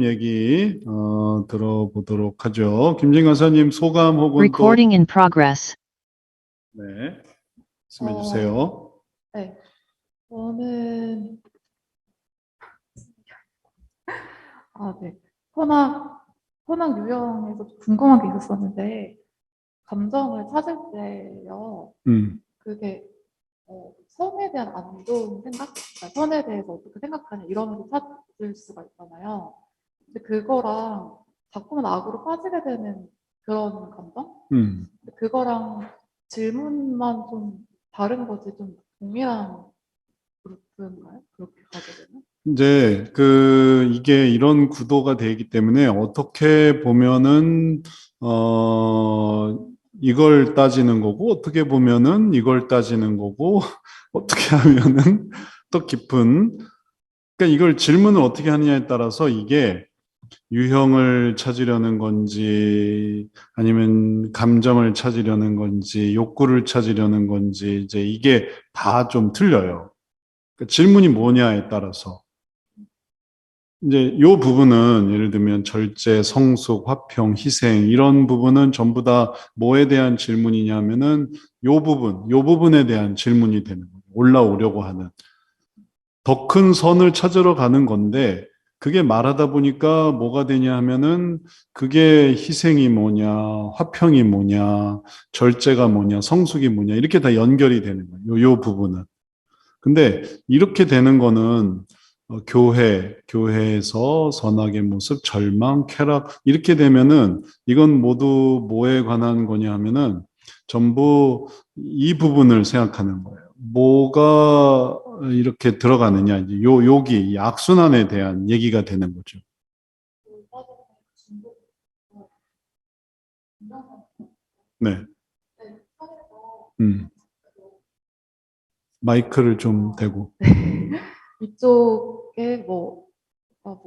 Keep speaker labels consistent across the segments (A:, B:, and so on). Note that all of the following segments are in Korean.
A: 얘기 들어보도록 하죠. 김진 강사님 소감 혹은 또
B: Recording in progress.
A: 네, 말씀해
C: 어,
A: 주세요.
C: 네. 저는, 네. 현악 유형에서 궁금한 게 있었었는데, 감정을 찾을 때요,
A: 음,
C: 그게, 선에 대한 안 좋은 생각? 그러니까 선에 대해서 어떻게 생각하냐, 이러면서 찾을 수가 있잖아요. 근데 그거랑 자꾸만 악으로 빠지게 되는 그런 감정?
A: 음.
C: 근데 그거랑 질문만 좀 다른 거지, 좀 동일한 그룹인가요? 그렇게 가게 되면?
A: 이제 이게 이런 구도가 되기 때문에 어떻게 보면은 어 이걸 따지는 거고 어떻게 보면은 이걸 따지는 거고 어떻게 하면은 또 깊은 그러니까 이걸 질문을 어떻게 하느냐에 따라서 이게 유형을 찾으려는 건지 아니면 감정을 찾으려는 건지 욕구를 찾으려는 건지 이제 이게 다 좀 틀려요. 그러니까 질문이 뭐냐에 따라서 이제 요 부분은 예를 들면 절제, 성숙, 화평, 희생 이런 부분은 전부 다 뭐에 대한 질문이냐면은 요 부분에 대한 질문이 되는 거예요. 올라오려고 하는 더 큰 선을 찾으러 가는 건데 그게 말하다 보니까 뭐가 되냐 하면은 그게 희생이 뭐냐, 화평이 뭐냐, 절제가 뭐냐, 성숙이 뭐냐 이렇게 다 연결이 되는 거예요. 요 부분은. 근데 이렇게 되는 거는 교회에서 선악의 모습, 절망, 쾌락 이렇게 되면은 이건 모두 뭐에 관한 거냐 하면은 전부 이 부분을 생각하는 거예요. 뭐가 이렇게 들어가느냐 이제 여기 이 악순환에 대한 얘기가 되는 거죠. 네. 음. 마이크를 좀 대고.
C: 이쪽에 뭐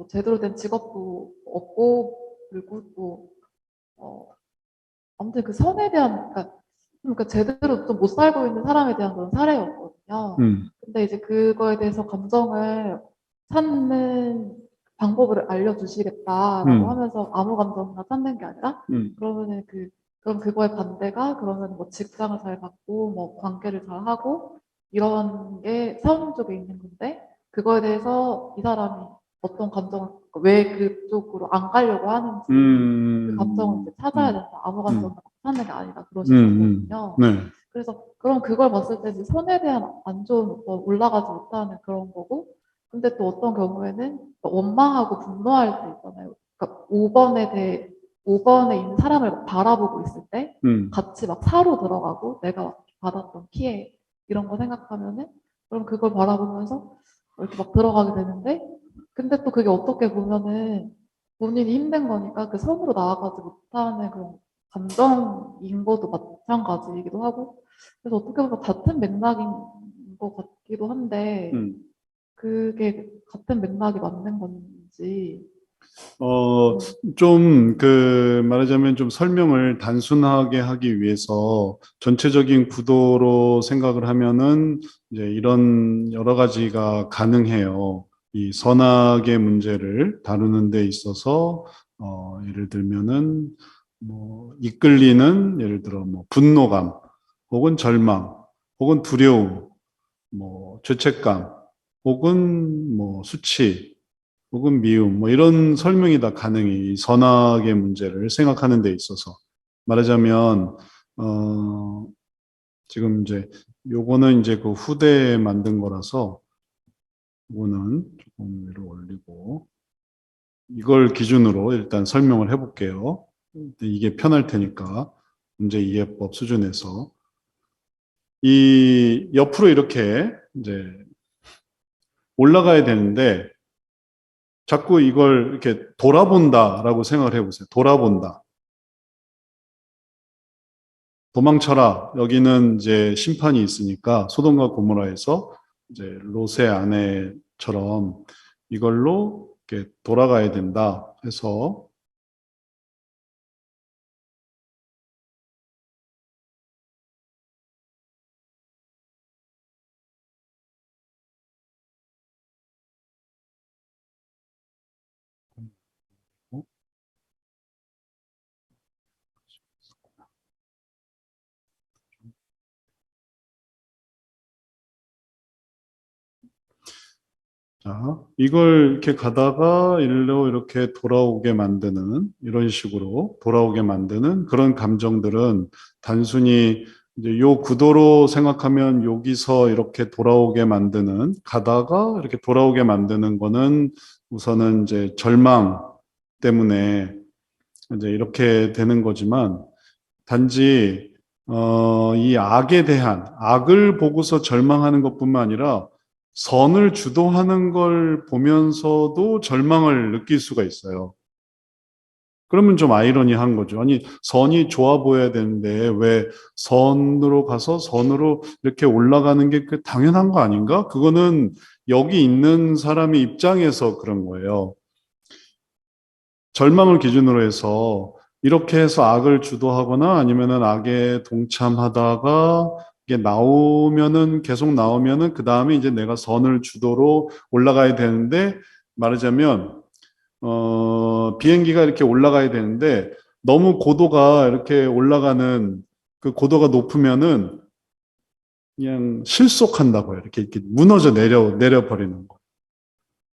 C: 제대로 된 직업도 없고, 그리고 또, 어, 아무튼 그 선에 대한, 그러니까 제대로 좀 못 살고 있는 사람에 대한 그런 사례였거든요.
A: 음.
C: 근데 이제 그거에 대해서 감정을 찾는 방법을 알려주시겠다라고
A: 음.
C: 하면서 아무 감정이나 찾는 게 아니라,
A: 음.
C: 그러면은 그럼 그거의 반대가, 그러면 뭐 직장을 잘 갖고, 뭐 관계를 잘 하고, 이런 게 선 쪽에 있는 건데, 그거에 대해서 이 사람이 어떤 감정을, 왜 그쪽으로 안 가려고 하는지, 그 감정을 이제 찾아야
A: 음.
C: 된다. 아무
A: 음.
C: 감정이나 찾는 게 아니다.
A: 음.
C: 그러셨었거든요.
A: 네.
C: 그래서 그럼 그걸 봤을 때 이제 선에 대한 안 좋은 어떤 올라가지 못하는 그런 거고, 근데 또 어떤 경우에는 원망하고 분노할 때 있잖아요. 그러니까 5번에 있는 사람을 바라보고 있을 때
A: 음.
C: 같이 막 사로 들어가고 내가 받았던 피해 이런 거 생각하면은 그럼 그걸 바라보면서 이렇게 막 들어가게 되는데, 근데 또 그게 어떻게 보면은 본인이 힘든 거니까 그 선으로 나아가지 못하는 그런 감정인 것도 마찬가지이기도 하고, 그래서 어떻게 보면 같은 맥락인 것 같기도 한데,
A: 음.
C: 그게 같은 맥락이 맞는 건지.
A: 어,
C: 음,
A: 좀, 말하자면 좀 설명을 단순하게 하기 위해서 전체적인 구도로 생각을 하면은 이제 이런 여러 가지가 가능해요. 이 선악의 문제를 다루는 데 있어서, 예를 들면은, 뭐, 이끌리는, 예를 들어 뭐, 분노감, 혹은 절망, 혹은 두려움, 뭐, 죄책감, 혹은 뭐, 수치, 혹은 미움, 뭐 이런 설명이 다 가능해. 이 선악의 문제를 생각하는 데 있어서. 말하자면, 어, 지금 이제 요거는 이제 그 후대에 만든 거라서 요거는 조금 위로 올리고 이걸 기준으로 일단 설명을 해볼게요. 이게 편할 테니까 문제 이해법 수준에서 이 옆으로 이렇게 이제 올라가야 되는데 자꾸 이걸 이렇게 돌아본다라고 생각을 해보세요. 돌아본다. 도망쳐라. 여기는 이제 심판이 있으니까 소돔과 고모라에서 이제 롯의 아내처럼 이걸로 이렇게 돌아가야 된다 해서 자, 이걸 이렇게 가다가 일로 이렇게 돌아오게 만드는 이런 식으로 돌아오게 만드는 그런 감정들은 단순히 이제 요 구도로 생각하면 여기서 이렇게 돌아오게 만드는 가다가 이렇게 돌아오게 만드는 거는 우선은 이제 절망 때문에 이제 이렇게 되는 거지만 단지 이 악에 대한 악을 보고서 절망하는 것뿐만 아니라 선을 주도하는 걸 보면서도 절망을 느낄 수가 있어요. 그러면 좀 아이러니한 거죠. 아니, 선이 좋아 보여야 되는데 왜 선으로 가서 선으로 이렇게 올라가는 게 그 당연한 거 아닌가? 그거는 여기 있는 사람의 입장에서 그런 거예요. 절망을 기준으로 해서 이렇게 해서 악을 주도하거나 아니면은 악에 동참하다가 이게 나오면은 계속 나오면은 그 다음에 이제 내가 선을 주도로 올라가야 되는데 말하자면 비행기가 이렇게 올라가야 되는데 너무 고도가 이렇게 올라가는 그 고도가 높으면은 그냥 실속한다고요. 이렇게 무너져 내려 버리는 거.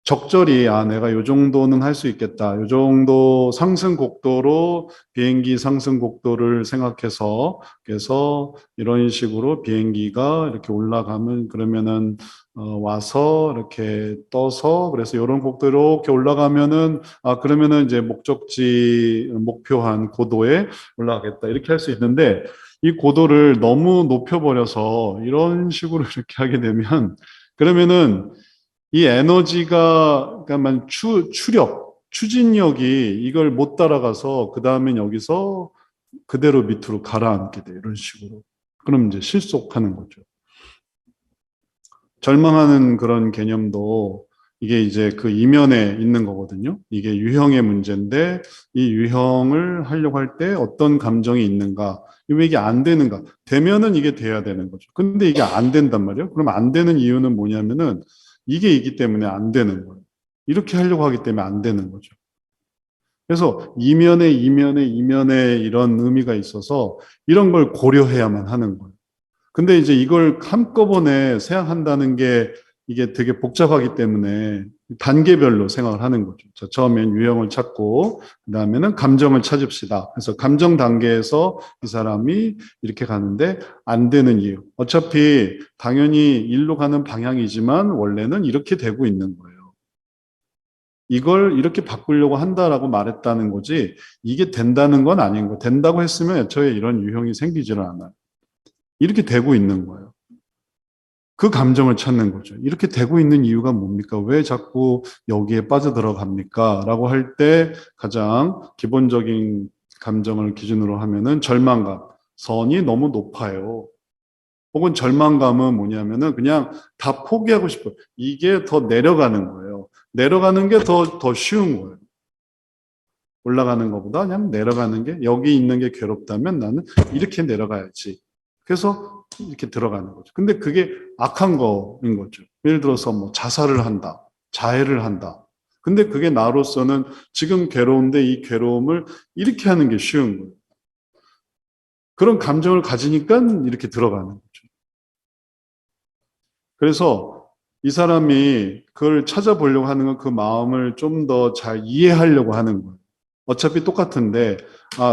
A: 적절히 내가 요 정도는 할 수 있겠다. 요 정도 상승 곡도로 비행기 상승 곡도를 생각해서 그래서 이런 식으로 비행기가 이렇게 올라가면 그러면은 와서 이렇게 떠서 그래서 이런 곡도 이렇게 올라가면은 그러면은 이제 목적지 목표한 고도에 올라가겠다. 이렇게 할 수 있는데 이 고도를 너무 높여버려서 이런 식으로 이렇게 하게 되면 그러면은 이 에너지가 그러니까 추력, 추진력이 이걸 못 따라가서 그 다음엔 여기서 그대로 밑으로 가라앉게 돼 이런 식으로. 그럼 이제 실속하는 거죠. 절망하는 그런 개념도 이게 이제 그 이면에 있는 거거든요. 이게 유형의 문제인데 이 유형을 하려고 할 때 어떤 감정이 있는가? 왜 이게 안 되는가? 되면은 이게 돼야 되는 거죠. 근데 이게 안 된단 말이에요. 그럼 안 되는 이유는 뭐냐면은 이게 있기 때문에 안 되는 거예요. 이렇게 하려고 하기 때문에 안 되는 거죠. 그래서 이면에 이런 의미가 있어서 이런 걸 고려해야만 하는 거예요. 근데 이제 이걸 한꺼번에 생각한다는 게 이게 되게 복잡하기 때문에 단계별로 생각을 하는 거죠. 자, 처음엔 유형을 찾고, 그 다음에는 감정을 찾읍시다. 그래서 감정 단계에서 이 사람이 이렇게 가는데 안 되는 이유. 어차피 당연히 일로 가는 방향이지만 원래는 이렇게 되고 있는 거예요. 이걸 이렇게 바꾸려고 한다라고 말했다는 거지, 이게 된다는 건 아닌 거. 된다고 했으면 애초에 이런 유형이 생기지를 않아요. 이렇게 되고 있는 거예요. 그 감정을 찾는 거죠. 이렇게 되고 있는 이유가 뭡니까? 왜 자꾸 여기에 빠져들어갑니까? 라고 할 때 가장 기본적인 감정을 기준으로 하면은 절망감, 선이 너무 높아요. 혹은 절망감은 뭐냐면은 그냥 다 포기하고 싶어요. 이게 더 내려가는 거예요. 내려가는 게 더 쉬운 거예요. 올라가는 것보다 그냥 내려가는 게 여기 있는 게 괴롭다면 나는 이렇게 내려가야지. 그래서 이렇게 들어가는 거죠. 근데 그게 악한 거인 거죠. 예를 들어서 뭐 자살을 한다. 자해를 한다. 근데 그게 나로서는 지금 괴로운데 이 괴로움을 이렇게 하는 게 쉬운 거예요. 그런 감정을 가지니까 이렇게 들어가는 거죠. 그래서 이 사람이 그걸 찾아보려고 하는 건 그 마음을 좀 더 잘 이해하려고 하는 거예요. 어차피 똑같은데,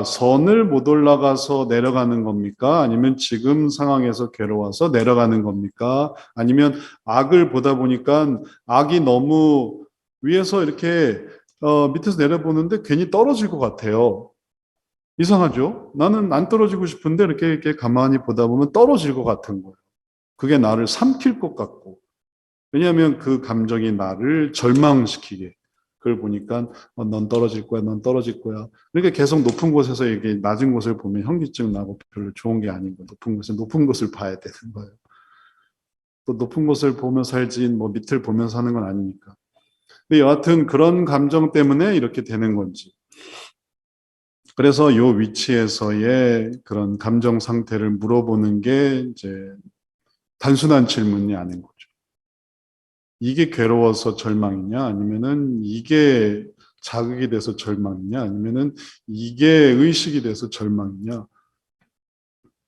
A: 선을 못 올라가서 내려가는 겁니까? 아니면 지금 상황에서 괴로워서 내려가는 겁니까? 아니면 악을 보다 보니까 악이 너무 위에서 이렇게 밑에서 내려보는데 괜히 떨어질 것 같아요. 이상하죠? 나는 안 떨어지고 싶은데 이렇게 가만히 보다 보면 떨어질 것 같은 거예요. 그게 나를 삼킬 것 같고. 왜냐하면 그 감정이 나를 절망시키게. 그걸 보니까 넌 떨어질 거야, 넌 떨어질 거야. 그러니까 계속 높은 곳에서 이게 낮은 곳을 보면 현기증 나고 별로 좋은 게 아닌 거예요. 높은 곳에 높은 곳을 봐야 되는 거예요. 또 높은 곳을 보면서 살지 뭐 밑을 보면서 하는 건 아니니까. 근데 여하튼 그런 감정 때문에 이렇게 되는 건지. 그래서 요 위치에서의 그런 감정 상태를 물어보는 게 이제 단순한 질문이 아닌 거죠. 이게 괴로워서 절망이냐? 아니면은 이게 자극이 돼서 절망이냐? 아니면은 이게 의식이 돼서 절망이냐?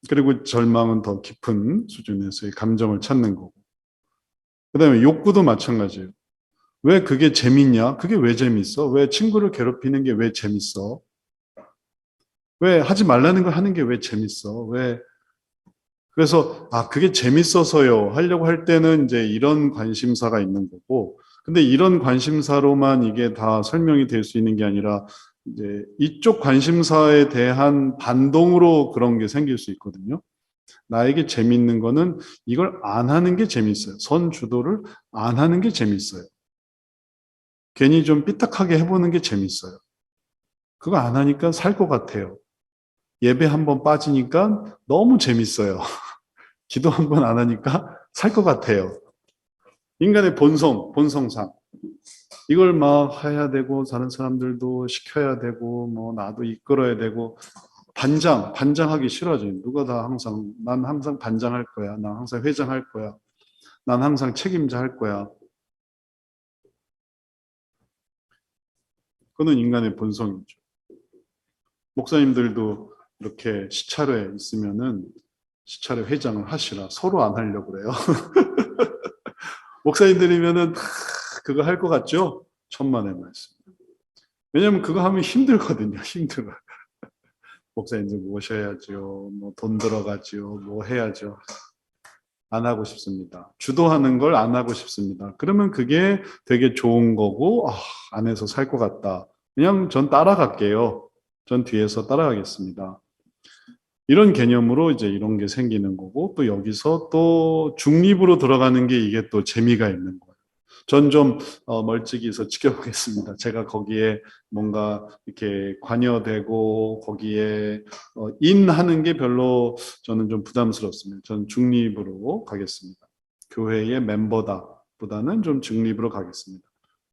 A: 그리고 절망은 더 깊은 수준에서의 감정을 찾는 거고. 그다음에 욕구도 마찬가지예요. 왜 그게 재밌냐? 그게 왜 재밌어? 왜 친구를 괴롭히는 게 왜 재밌어? 왜 하지 말라는 걸 하는 게 왜 재밌어? 왜 그래서 그게 재밌어서요 하려고 할 때는 이제 이런 관심사가 있는 거고, 근데 이런 관심사로만 이게 다 설명이 될 수 있는 게 아니라 이제 이쪽 관심사에 대한 반동으로 그런 게 생길 수 있거든요. 나에게 재밌는 거는 이걸 안 하는 게 재밌어요. 선 주도를 안 하는 게 재밌어요. 괜히 좀 삐딱하게 해보는 게 재밌어요. 그거 안 하니까 살 것 같아요. 예배 한 번 빠지니까 너무 재밌어요. 기도 한 번 안 하니까 살 것 같아요. 인간의 본성상. 이걸 막 해야 되고, 다른 사람들도 시켜야 되고, 뭐, 나도 이끌어야 되고, 반장하기 싫어져요. 누가 다 항상, 난 항상 반장할 거야. 난 항상 회장할 거야. 난 항상 책임자 할 거야. 그거는 인간의 본성이죠. 목사님들도 이렇게 시차례 있으면은 시차례 회장을 하시라. 서로 안 하려고 그래요. 목사님들이면은 그거 할 것 같죠? 천만의 말씀. 왜냐면 그거 하면 힘들거든요. 힘들어요. 목사님들 모셔야죠. 뭐 돈 들어가죠. 뭐 해야죠. 안 하고 싶습니다. 주도하는 걸 안 하고 싶습니다. 그러면 그게 되게 좋은 거고, 안에서 살 것 같다. 그냥 전 따라갈게요. 전 뒤에서 따라가겠습니다. 이런 개념으로 이제 이런 게 생기는 거고, 또 여기서 또 중립으로 들어가는 게 이게 또 재미가 있는 거예요. 전 좀 멀찍이서 지켜보겠습니다. 제가 거기에 뭔가 이렇게 관여되고 거기에 인하는 게 별로 저는 좀 부담스럽습니다. 전 중립으로 가겠습니다. 교회의 멤버다 보다는 좀 중립으로 가겠습니다.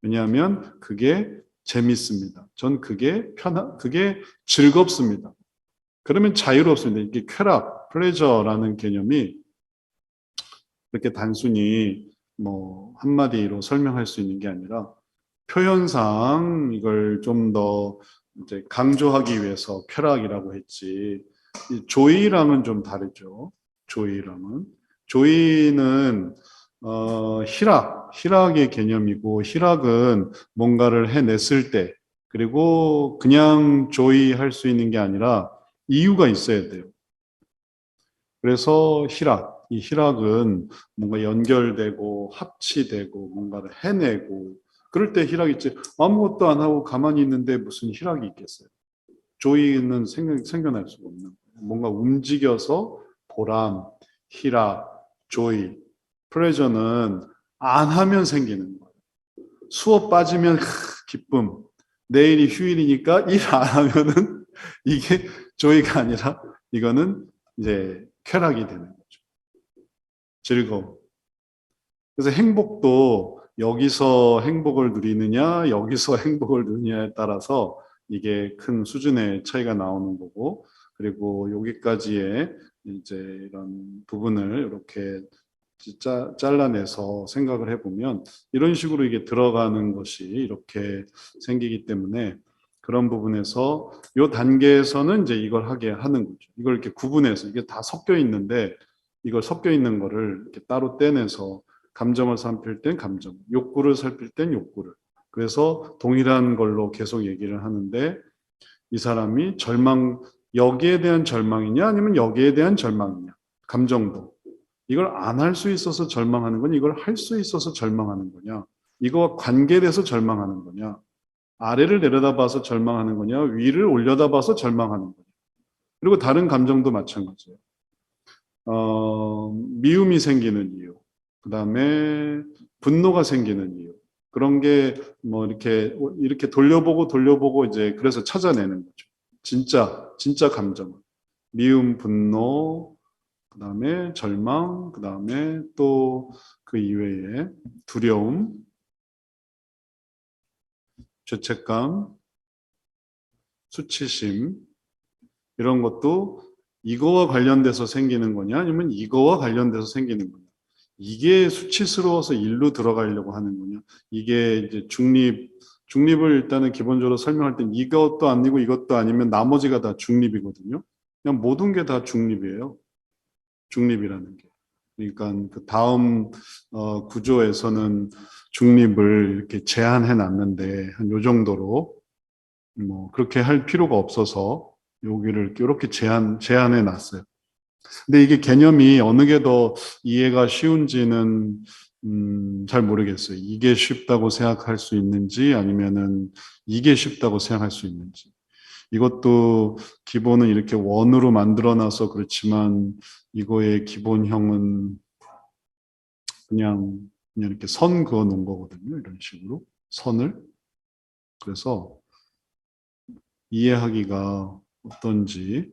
A: 왜냐하면 그게 재밌습니다. 전 그게 즐겁습니다. 그러면 자유롭습니다. 이게 쾌락, 플레저라는 개념이 그렇게 단순히 뭐 한마디로 설명할 수 있는 게 아니라 표현상 이걸 좀 더 이제 강조하기 위해서 쾌락이라고 했지. 이 조이랑은 좀 다르죠. 조이랑은. 조이는 희락의 개념이고, 희락은 뭔가를 해냈을 때, 그리고 그냥 조이할 수 있는 게 아니라 이유가 있어야 돼요. 그래서 이 희락은 뭔가 연결되고 합치되고 뭔가를 해내고 그럴 때 희락이 있지. 아무것도 안 하고 가만히 있는데 무슨 희락이 있겠어요. 조이는 생겨날 수가 없는 거예요. 뭔가 움직여서 보람, 희락, 조이, 플레저는 안 하면 생기는 거예요. 수업 빠지면 기쁨. 내일이 휴일이니까 일 안 하면은 이게 조이가 아니라 이거는 이제 쾌락이 되는 거죠. 즐거움. 그래서 행복도 여기서 행복을 누리느냐, 여기서 행복을 누리느냐에 따라서 이게 큰 수준의 차이가 나오는 거고, 그리고 여기까지의 이제 이런 부분을 이렇게 잘라내서 생각을 해보면 이런 식으로 이게 들어가는 것이 이렇게 생기기 때문에 그런 부분에서 이 단계에서는 이제 이걸 하게 하는 거죠. 이걸 이렇게 구분해서 이게 다 섞여 있는데 이걸 섞여 있는 거를 이렇게 따로 떼내서 감정을 살필 땐 감정, 욕구를 살필 땐 욕구를. 그래서 동일한 걸로 계속 얘기를 하는데 이 사람이 여기에 대한 절망이냐 아니면 여기에 대한 절망이냐. 감정도. 이걸 안 할 수 있어서 절망하는 거냐, 이걸 할 수 있어서 절망하는 거냐, 이거와 관계돼서 절망하는 거냐, 아래를 내려다봐서 절망하는 거냐, 위를 올려다봐서 절망하는 거냐. 그리고 다른 감정도 마찬가지예요. 미움이 생기는 이유, 그 다음에 분노가 생기는 이유. 그런 게 뭐 이렇게 돌려보고 이제 그래서 찾아내는 거죠. 진짜 감정. 미움, 분노, 그 다음에 절망, 그 다음에 또 그 이외에 두려움, 죄책감, 수치심, 이런 것도 이거와 관련돼서 생기는 거냐, 아니면 이거와 관련돼서 생기는 거냐. 이게 수치스러워서 일로 들어가려고 하는 거냐. 이게 이제 중립을 일단은 기본적으로 설명할 땐 이것도 아니고 이것도 아니면 나머지가 다 중립이거든요. 그냥 모든 게 다 중립이에요. 중립이라는 게. 그러니까 그 다음 구조에서는 중립을 이렇게 제한해 놨는데 한 요 정도로 뭐 그렇게 할 필요가 없어서 여기를 이렇게 제한해 놨어요. 근데 이게 개념이 어느 게 더 이해가 쉬운지는 잘 모르겠어요. 이게 쉽다고 생각할 수 있는지 아니면은 이게 쉽다고 생각할 수 있는지. 이것도 기본은 이렇게 원으로 만들어 놔서 그렇지만 이거의 기본형은 그냥 이렇게 선 그어 놓은 거거든요. 이런 식으로 선을. 그래서 이해하기가 어떤지.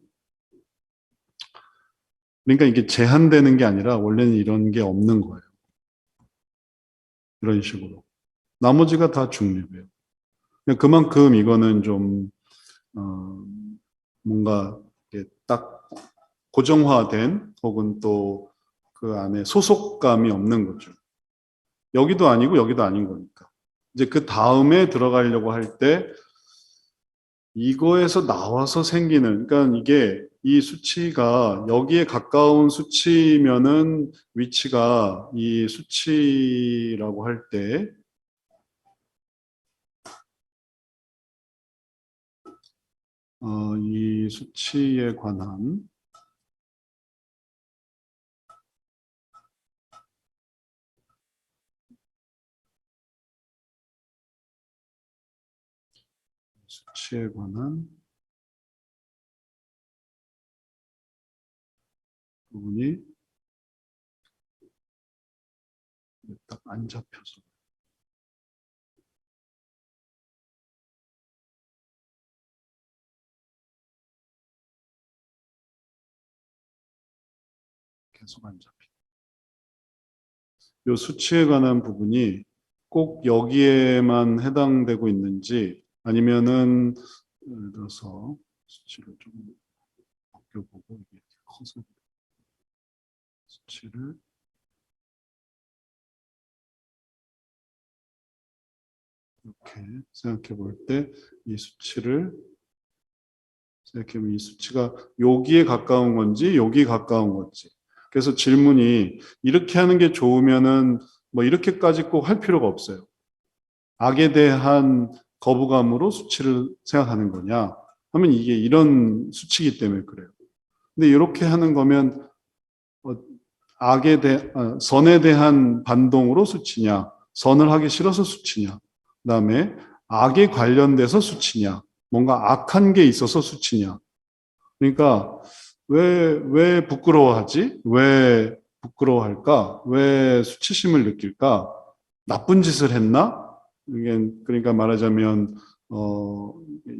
A: 그러니까 이게 제한되는 게 아니라 원래는 이런 게 없는 거예요. 이런 식으로. 나머지가 다 중립이에요. 그만큼 이거는 좀 어, 뭔가 이렇게 딱 고정화된 혹은 또 그 안에 소속감이 없는 거죠. 여기도 아니고 여기도 아닌 거니까. 이제 그 다음에 들어가려고 할 때 이거에서 나와서 생기는, 그러니까 이게 이 수치가 여기에 가까운 수치면은 위치가 이 수치라고 할 때, 이 수치에 관한 수치에 관한 부분이 딱 안 잡혀서 계속 안 잡혀. 이 수치에 관한 부분이 꼭 여기에만 해당되고 있는지 아니면은 예를 들어서 수치를 좀 바뀌어보고 이게 커서 수치를 이렇게 생각해 볼 때 이 수치를 생각해보면 이 수치가 여기에 가까운 건지 여기 가까운 건지. 그래서 질문이 이렇게 하는 게 좋으면은 뭐 이렇게까지 꼭 할 필요가 없어요. 악에 대한 거부감으로 수치를 생각하는 거냐 하면 이게 이런 수치이기 때문에 그래요. 근데 이렇게 하는 거면 어, 선에 대한 반동으로 수치냐, 선을 하기 싫어서 수치냐, 그다음에 악에 관련돼서 수치냐, 뭔가 악한 게 있어서 수치냐. 그러니까 왜 부끄러워하지? 왜 부끄러워할까? 왜 수치심을 느낄까? 나쁜 짓을 했나? 이게 그러니까 말하자면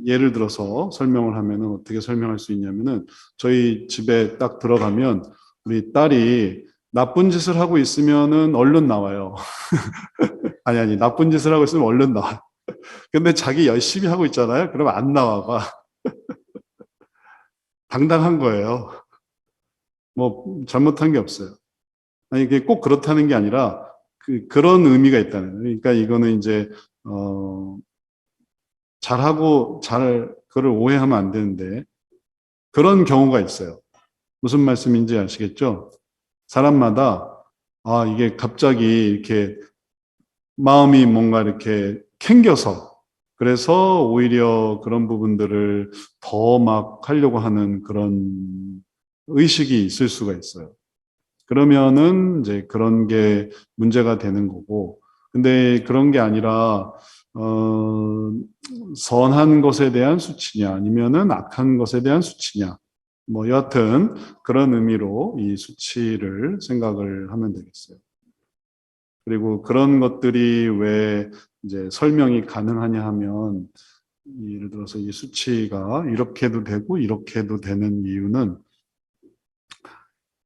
A: 예를 들어서 설명을 하면은 어떻게 설명할 수 있냐면은 저희 집에 딱 들어가면 우리 딸이 나쁜 짓을 하고 있으면은 얼른 나와요. 아니 나쁜 짓을 하고 있으면 얼른 나와. 근데 자기 열심히 하고 있잖아요. 그러면 안 나와봐. 당당한 거예요. 뭐 잘못한 게 없어요. 아니 이게 꼭 그렇다는 게 아니라 그런 의미가 있다는 거예요. 그러니까 이거는 이제 어 잘하고 그걸 오해하면 안 되는데 그런 경우가 있어요. 무슨 말씀인지 아시겠죠? 사람마다 이게 갑자기 이렇게 마음이 뭔가 이렇게 캥겨서 그래서 오히려 그런 부분들을 더 막 하려고 하는 그런 의식이 있을 수가 있어요. 그러면은 이제 그런 게 문제가 되는 거고, 근데 그런 게 아니라 어, 선한 것에 대한 수치냐, 아니면은 악한 것에 대한 수치냐, 뭐 여하튼 그런 의미로 이 수치를 생각을 하면 되겠어요. 그리고 그런 것들이 왜 이제 설명이 가능하냐 하면 예를 들어서 이 수치가 이렇게도 되고 이렇게도 되는 이유는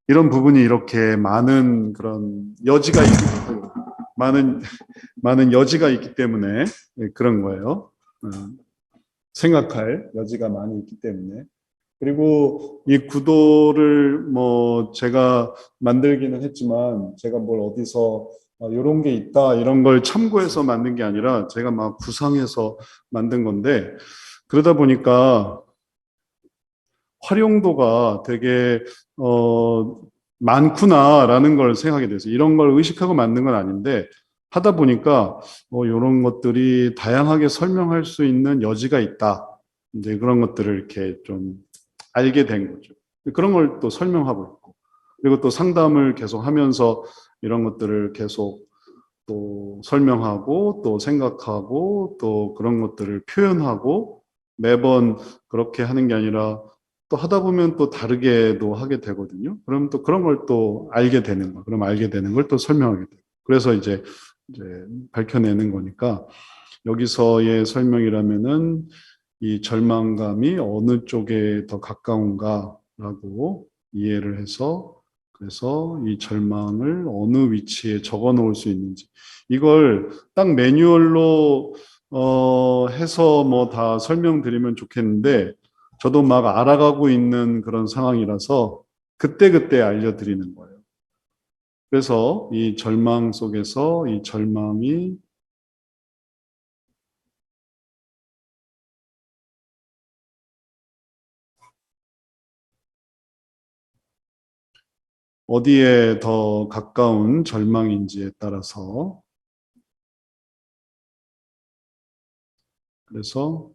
A: 이런 부분이 이렇게 많은 그런 여지가 있기 때문에 많은 여지가 있기 때문에 그런 거예요. 생각할 여지가 많이 있기 때문에. 그리고 이 구도를 뭐 제가 만들기는 했지만 제가 뭘 어디서 이런 게 있다 이런 걸 참고해서 만든 게 아니라 제가 막 구상해서 만든 건데 그러다 보니까 활용도가 되게 어 많구나라는 걸 생각하게 돼서 이런 걸 의식하고 만든 건 아닌데 하다 보니까 이런 것들이 다양하게 설명할 수 있는 여지가 있다. 이제 그런 것들을 이렇게 좀 알게 된 거죠. 그런 걸 또 설명하고 있고 그리고 또 상담을 계속 하면서 이런 것들을 계속 또 설명하고 또 생각하고 또 그런 것들을 표현하고 매번 그렇게 하는 게 아니라 또 하다 보면 또 다르게도 하게 되거든요. 그럼 또 그런 걸 또 알게 되는 거. 그럼 알게 되는 걸 또 설명하게 돼요. 그래서 이제 밝혀내는 거니까 여기서의 설명이라면은 이 절망감이 어느 쪽에 더 가까운가라고 이해를 해서 그래서 이 절망을 어느 위치에 적어 놓을 수 있는지 이걸 딱 매뉴얼로 해서 뭐 다 설명드리면 좋겠는데 저도 막 알아가고 있는 그런 상황이라서 그때그때 알려드리는 거예요. 그래서 이 절망 속에서 이 절망이 어디에 더 가까운 절망인지에 따라서 그래서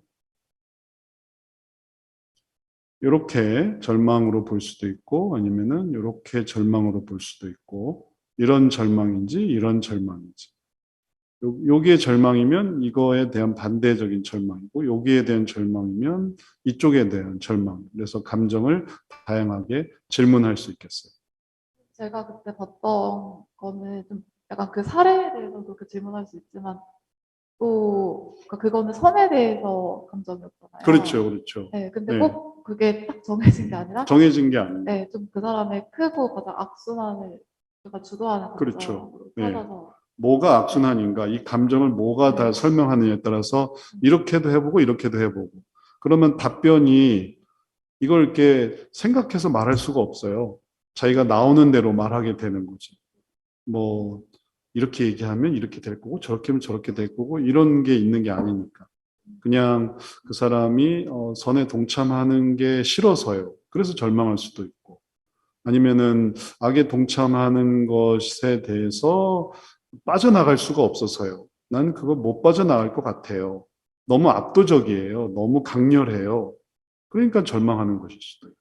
A: 이렇게 절망으로 볼 수도 있고 아니면은 이렇게 절망으로 볼 수도 있고 이런 절망인지 이런 절망인지 여기에 절망이면 이거에 대한 반대적인 절망이고 여기에 대한 절망이면 이쪽에 대한 절망. 그래서 감정을 다양하게 질문할 수 있겠어요.
C: 제가 그때 봤던 거는 좀 약간 그 사례에 대해서도 그 질문할 수 있지만 또 그러니까 그거는 선에 대해서 감정이었잖아요.
A: 그렇죠, 그렇죠.
C: 네, 근데
A: 네,
C: 꼭 그게 딱 정해진 게 아니라
A: 정해진 게 아닙니다.
C: 네, 좀 그 사람의 크고 가장 악순환을 제가 주도하는
A: 그렇죠.
C: 감정으로
A: 네.
C: 찾아서
A: 뭐가
C: 네,
A: 악순환인가, 이 감정을 뭐가 다
C: 네,
A: 설명하느냐에 따라서 이렇게도 해보고 이렇게도 해보고 그러면 답변이 이걸 이렇게 생각해서 말할 수가 없어요. 자기가 나오는 대로 말하게 되는 거지. 뭐 이렇게 얘기하면 이렇게 될 거고 저렇게 하면 저렇게 될 거고 이런 게 있는 게 아니니까. 그냥 그 사람이 선에 동참하는 게 싫어서요. 그래서 절망할 수도 있고 아니면은 악에 동참하는 것에 대해서 빠져나갈 수가 없어서요. 난 그거 못 빠져나갈 것 같아요. 너무 압도적이에요. 너무 강렬해요. 그러니까 절망하는 것일 수도 있고.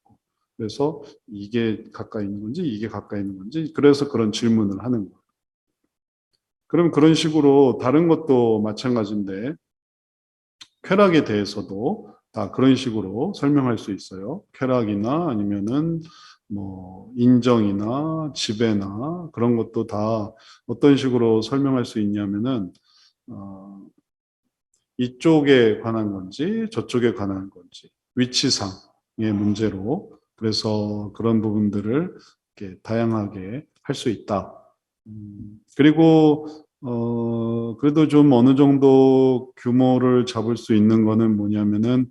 A: 그래서 이게 가까이 있는 건지 이게 가까이 있는 건지 그래서 그런 질문을 하는 거예요. 그럼 그런 식으로 다른 것도 마찬가지인데 쾌락에 대해서도 다 그런 식으로 설명할 수 있어요. 쾌락이나 아니면은 뭐 인정이나 지배나 그런 것도 다 어떤 식으로 설명할 수 있냐면은 어, 이쪽에 관한 건지 저쪽에 관한 건지 위치상의 문제로 그래서 그런 부분들을 이렇게 다양하게 할 수 있다. 그리고 그래도 좀 어느 정도 규모를 잡을 수 있는 거는 뭐냐면은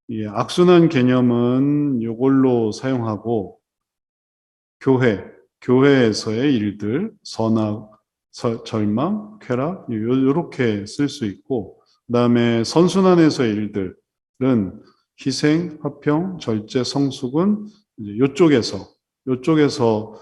A: 이 악순환 개념은 이걸로 사용하고 교회, 교회에서의 일들, 선악, 절망, 쾌락 요렇게 쓸 수 있고 그다음에 선순환에서의 일들은 희생, 화평, 절제, 성숙은 이제 요쪽에서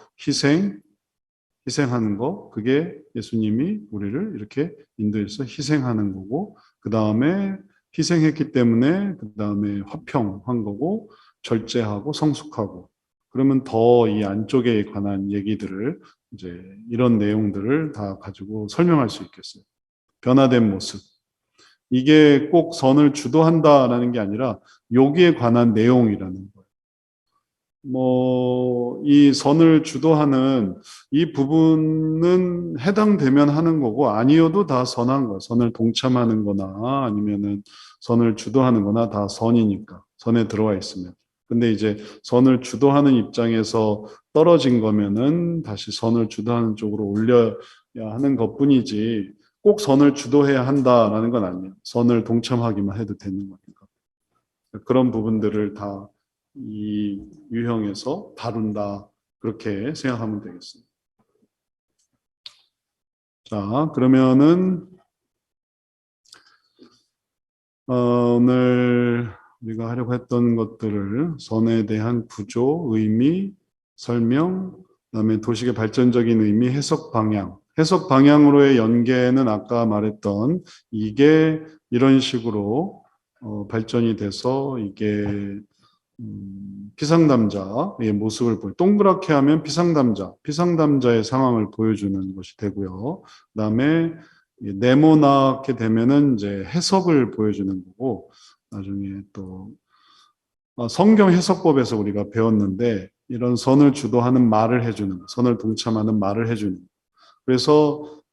A: 희생하는 거, 그게 예수님이 우리를 이렇게 인도해서 희생하는 거고, 그 다음에 희생했기 때문에 그 다음에 화평한 거고, 절제하고 성숙하고, 그러면 더 이 안쪽에 관한 얘기들을 이제 이런 내용들을 다 가지고 설명할 수 있겠어요. 변화된 모습. 이게 꼭 선을 주도한다라는 게 아니라 여기에 관한 내용이라는 거예요. 이 선을 주도하는 이 부분은 해당되면 하는 거고 아니어도 다 선한 거. 선을 동참하는 거나 아니면은 선을 주도하는 거나 다 선이니까. 선에 들어와 있으면. 근데 이제 선을 주도하는 입장에서 떨어진 거면은 다시 선을 주도하는 쪽으로 올려야 하는 것뿐이지 꼭 선을 주도해야 한다라는 건 아니에요. 선을 동참하기만 해도 되는 거니까. 그런 부분들을 다 이 유형에서 다룬다. 그렇게 생각하면 되겠습니다. 자, 그러면은 오늘 우리가 하려고 했던 것들을 선에 대한 구조, 의미, 설명, 그다음에 도식의 발전적인 의미, 해석 방향. 해석 방향으로의 연계는 아까 말했던 이게 이런 식으로 발전이 돼서 이게 피상담자의 모습을 동그랗게 하면 피상담자의 상황을 보여주는 것이 되고요. 그다음에 네모나게 되면은 이제 해석을 보여주는 거고, 나중에 또 성경 해석법에서 우리가 배웠는데 이런 선을 주도하는 말을 해주는, 선을 동참하는 말을 해주는. 그래서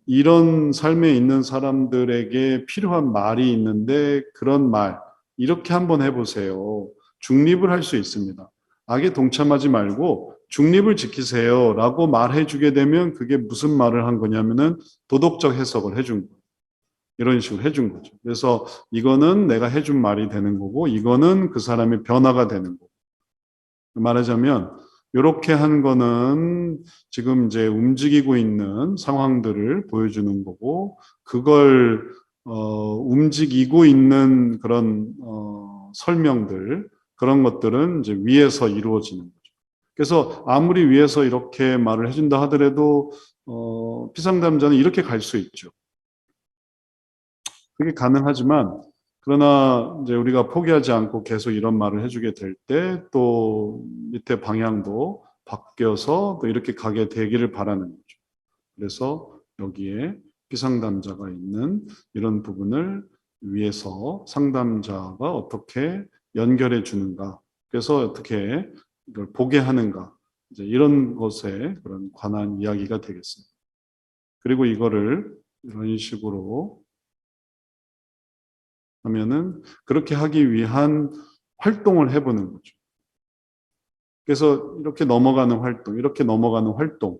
A: 이런 삶에 있는 사람들에게 필요한 말이 있는데 그런 말 이렇게 한번 해보세요. 중립을 할 수 있습니다. 악에 동참하지 말고 중립을 지키세요라고 말해주게 되면 그게 무슨 말을 한 거냐면은 도덕적 해석을 해준 거예요. 이런 식으로 해준 거죠. 그래서 이거는 내가 해준 말이 되는 거고 이거는 그 사람의 변화가 되는 거고. 말하자면 이렇게 한 거는 지금 이제 움직이고 있는 상황들을 보여주는 거고 그걸 움직이고 있는 그런 설명들 그런 것들은 이제 위에서 이루어지는 거죠. 그래서 아무리 위에서 이렇게 말을 해준다 하더라도 피상담자는 이렇게 갈 수 있죠. 그게 가능하지만 그러나 이제 우리가 포기하지 않고 계속 이런 말을 해주게 될 때 또 밑에 방향도 바뀌어서 또 이렇게 가게 되기를 바라는 거죠. 그래서 여기에 피상담자가 있는 이런 부분을 위해서 상담자가 어떻게 연결해 주는가. 그래서 어떻게 이걸 보게 하는가. 이제 이런 것에 그런 관한 이야기가 되겠습니다. 그리고 이거를 이런 식으로 하면은 그렇게 하기 위한 활동을 해보는 거죠. 그래서 이렇게 넘어가는 활동, 이렇게 넘어가는 활동,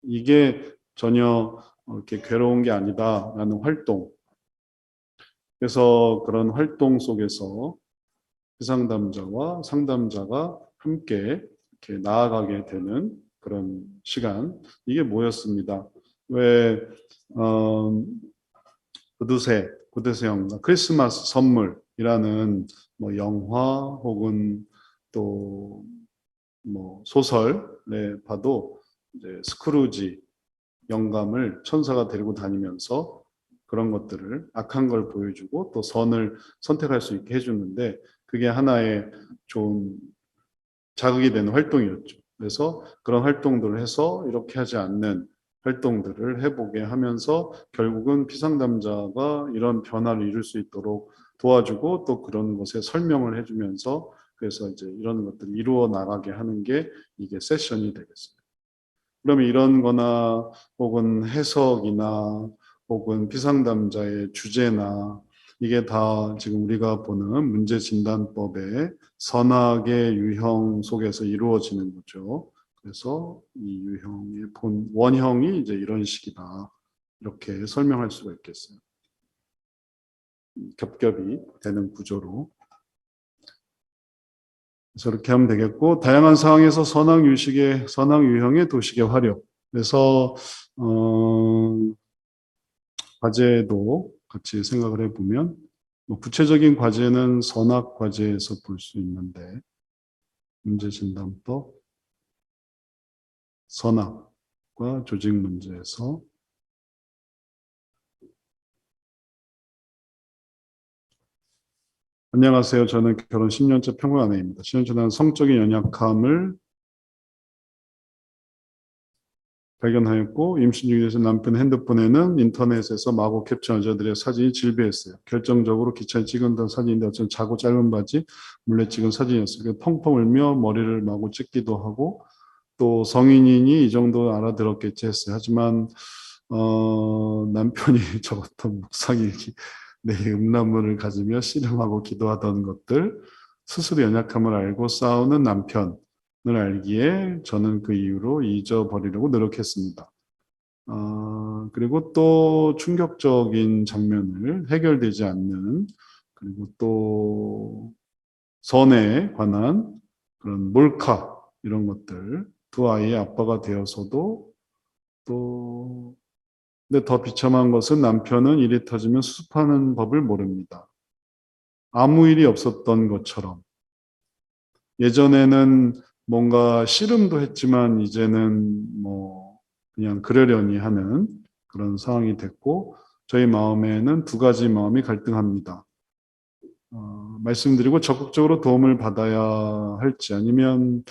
A: 이게 전혀 이렇게 괴로운 게 아니다라는 활동. 그래서 그런 활동 속에서 상담자와 상담자가 함께 이렇게 나아가게 되는 그런 시간. 이게 뭐였습니다. 왜 구두쇠 영화, 크리스마스 선물이라는 뭐 영화 혹은 또 뭐 소설에 봐도 이제 스크루지 영감을 천사가 데리고 다니면서 그런 것들을 악한 걸 보여주고 또 선을 선택할 수 있게 해주는데 그게 하나의 좋은 자극이 되는 활동이었죠. 그래서 그런 활동들을 해서 이렇게 하지 않는 활동들을 해보게 하면서 결국은 피상담자가 이런 변화를 이룰 수 있도록 도와주고 또 그런 것에 설명을 해주면서 그래서 이제 이런 것들을 이루어 나가게 하는 게 이게 세션이 되겠습니다. 그러면 이런 거나 혹은 해석이나 혹은 피상담자의 주제나 이게 다 지금 우리가 보는 문제진단법의 선악의 유형 속에서 이루어지는 거죠. 그래서 이 유형의 본 원형이 이제 이런 식이다. 이렇게 설명할 수가 있겠어요. 겹겹이 되는 구조로. 그래서 이렇게 하면 되겠고 다양한 상황에서 선악 유형의 도식의 활용. 그래서 과제도 같이 생각을 해보면 뭐 구체적인 과제는 선악 과제에서 볼 수 있는데 문제진단법 선악과 조직 문제에서 안녕하세요. 저는 결혼 10년째 평범 아내입니다. 10년 전에 성적인 연약함을 발견하였고 임신 중에서 남편 핸드폰에는 인터넷에서 마구 캡처한 여자들의 사진이 질비했어요. 결정적으로 기차에 찍은 사진인데 어쩐 자고 짧은 바지 몰래 찍은 사진이었어요. 펑펑 울며 머리를 마구 찍기도 하고 또 성인이니 이 정도 알아들었겠지 했어요. 하지만 남편이 적었던 묵상일기 내 음란물을 가지며 씨름하고 기도하던 것들 스스로 연약함을 알고 싸우는 남편을 알기에 저는 그 이후로 잊어버리려고 노력했습니다. 그리고 또 충격적인 장면을 해결되지 않는 그리고 또 선에 관한 그런 몰카 이런 것들 두 아이의 아빠가 되어서도 또 근데 더 비참한 것은 남편은 일이 터지면 수습하는 법을 모릅니다. 아무 일이 없었던 것처럼 예전에는 뭔가 씨름도 했지만 이제는 뭐 그냥 그러려니 하는 그런 상황이 됐고 저희 마음에는 두 가지 마음이 갈등합니다. 말씀드리고 적극적으로 도움을 받아야 할지 아니면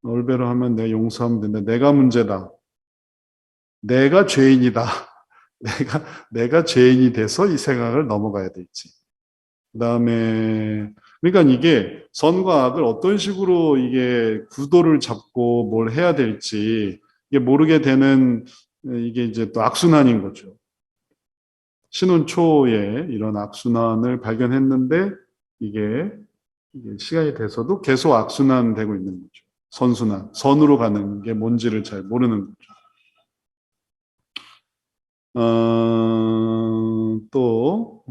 A: 올베로 하면 내 용서하면 된다. 내가 문제다. 내가 죄인이다. 내가 죄인이 돼서 이 생각을 넘어가야 될지. 그다음에 그러니까 이게 선과 악을 어떤 식으로 이게 구도를 잡고 뭘 해야 될지 이게 모르게 되는 이게 이제 또 악순환인 거죠. 신혼 초에 이런 악순환을 발견했는데 이게 시간이 돼서도 계속 악순환 되고 있는 거죠. 선순환, 선으로 가는 게 뭔지를 잘 모르는 거죠. 또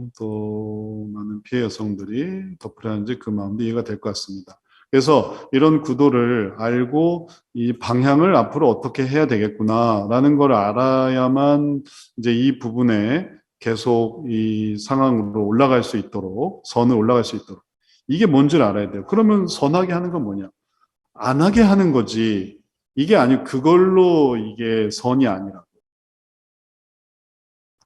A: 많은 피해 여성들이 더 불안한지 그 마음도 이해가 될 것 같습니다. 그래서 이런 구도를 알고 이 방향을 앞으로 어떻게 해야 되겠구나라는 걸 알아야만 이제 이 부분에 계속 이 상황으로 올라갈 수 있도록 선을 올라갈 수 있도록 이게 뭔지를 알아야 돼요. 그러면 선하게 하는 건 뭐냐? 안 하게 하는 거지. 이게 아니고 그걸로 이게 선이 아니라.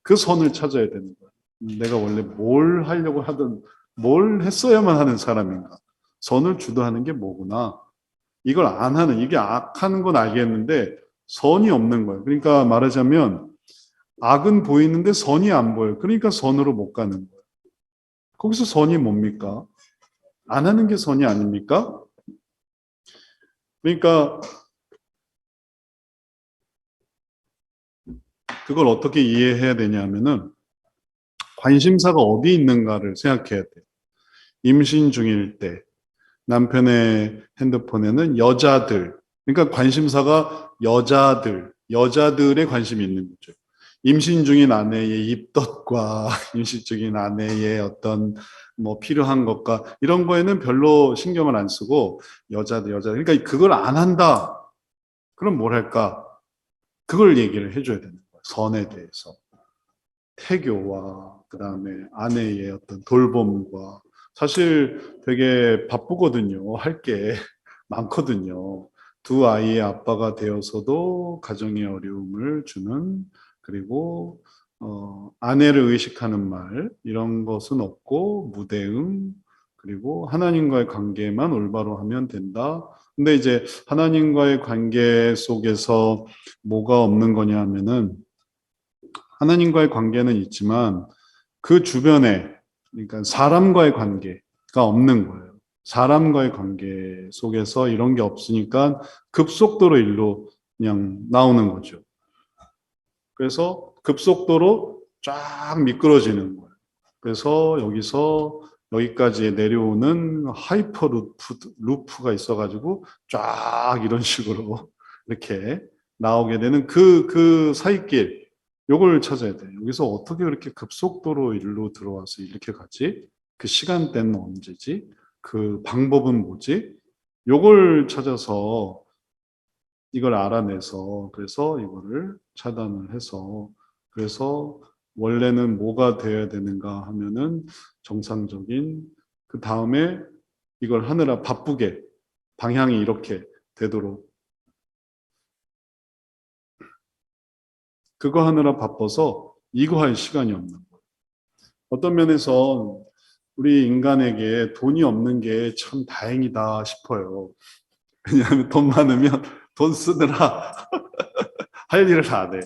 A: 그 선을 찾아야 되는 거야. 내가 원래 뭘 하려고 하든 뭘 했어야만 하는 사람인가. 선을 주도하는 게 뭐구나. 이걸 안 하는, 이게 악하는 건 알겠는데 선이 없는 거예요. 그러니까 말하자면 악은 보이는데 선이 안 보여요. 그러니까 선으로 못 가는 거예요. 거기서 선이 뭡니까? 안 하는 게 선이 아닙니까? 그러니까 그걸 어떻게 이해해야 되냐면은 관심사가 어디 있는가를 생각해야 돼요. 임신 중일 때, 남편의 핸드폰에는 여자들, 그러니까 관심사가 여자들의 관심이 있는 거죠. 임신 중인 아내의 입덧과 임신 중인 아내의 어떤 뭐 필요한 것과 이런 거에는 별로 신경을 안 쓰고 여자들. 그러니까 그걸 안 한다. 그럼 뭘 할까? 그걸 얘기를 해줘야 되는 거예요. 선에 대해서. 태교와 그다음에 아내의 어떤 돌봄과 사실 되게 바쁘거든요. 할 게 많거든요. 두 아이의 아빠가 되어서도 가정에 어려움을 주는 그리고 아내를 의식하는 말 이런 것은 없고 무대응 그리고 하나님과의 관계만 올바로 하면 된다. 근데 이제 하나님과의 관계 속에서 뭐가 없는 거냐 하면은 하나님과의 관계는 있지만 그 주변에 그러니까 사람과의 관계가 없는 거예요. 사람과의 관계 속에서 이런 게 없으니까 급속도로 일로 그냥 나오는 거죠. 그래서 급속도로 쫙 미끄러지는 거예요. 그래서 여기서 여기까지 내려오는 하이퍼 루프가 있어가지고 쫙 이런 식으로 이렇게 나오게 되는 그 사이길, 요걸 찾아야 돼요. 여기서 어떻게 그렇게 급속도로 일로 들어와서 이렇게 가지? 그 시간대는 언제지? 그 방법은 뭐지? 요걸 찾아서 이걸 알아내서 그래서 이거를 차단을 해서 그래서 원래는 뭐가 되어야 되는가 하면은 정상적인 그 다음에 이걸 하느라 바쁘게 방향이 이렇게 되도록 그거 하느라 바빠서 이거 할 시간이 없는 거예요. 어떤 면에서 우리 인간에게 돈이 없는 게 참 다행이다 싶어요. 왜냐하면 돈 많으면 돈 쓰느라 할 일을 안 해.